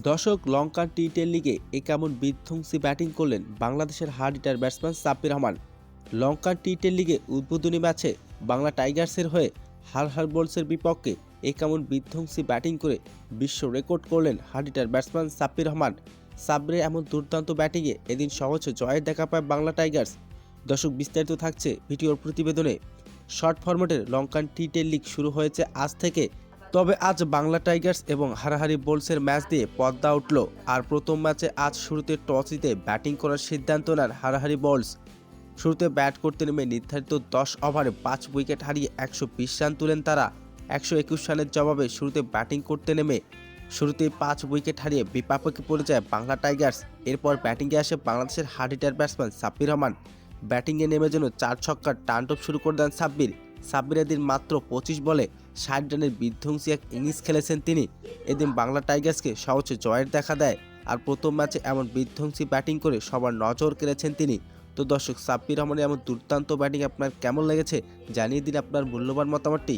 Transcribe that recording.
দর্শক, লঙ্কান টি-10 লিগে কেমন বিধ্বংসী ব্যাটিং করলেন বাংলাদেশের hard hitter batsman Sabbir Rahman. Lankan টি-10 লিগে উদ্বোধনী ম্যাচে বাংলা টাইগার্সের হয়ে হারহার বোলসের বিপক্ষে কেমন বিধ্বংসী ব্যাটিং করে বিশ্ব রেকর্ড করলেন hard hitter batsman Sabbir Rahman. সাব্বিরের এমন দুর্দান্ত ব্যাটিংয়ে এদিন সহজে জয়ের দেখা পায় বাংলা টাইগার্স। দর্শক, বিস্তারিত থাকছে ভিডিওর প্রতিবেদনে। শর্ট ফরম্যাটের লঙ্কান টি-10 লিগ শুরু হয়েছে আজ থেকে। তবে আজ বাংলা টাইগার্স এবং হারাহারি বোলসের ম্যাচ দিয়ে পদ্মা উঠল। আর প্রথম ম্যাচে আজ শুরুতে টস জিতে ব্যাটিং করার সিদ্ধান্ত নেন হারাহারি বোলস। শুরুতে ব্যাট করতে নেমে নির্ধারিত 10 ওভারে 5 উইকেট হারিয়ে 120 রান তুলেন তারা। 121 রানের জবাবে শুরুতে ব্যাটিং করতে নেমে শুরুতেই 5 উইকেট হারিয়ে বিপাকে পড়ে যায় বাংলা টাইগার্স। এরপর ব্যাটিংয়ে আসে বাংলাদেশের hard hitter batsman Sabbir Rahman. ব্যাটিংয়ে নেমে যেন 4 ছক্কার টানটপ শুরু করে দেন সাব্বির এদিন মাত্র 25 বলে 60 রানের বিধ্বংসী এক ইনিংস খেলেছেন তিনি। এদিন বাংলা টাইগার্সকে সহজে জয়ের দেখা দেয়। আর প্রথম ম্যাচে এমন বিধ্বংসী ব্যাটিং করে সবার নজর কেড়েছেন তিনি। তো দর্শক, সাব্বির রহমানের এমন দুর্দান্ত ব্যাটিং আপনার কেমন লেগেছে জানিয়ে দিন আপনার মূল্যবান মতামতটি।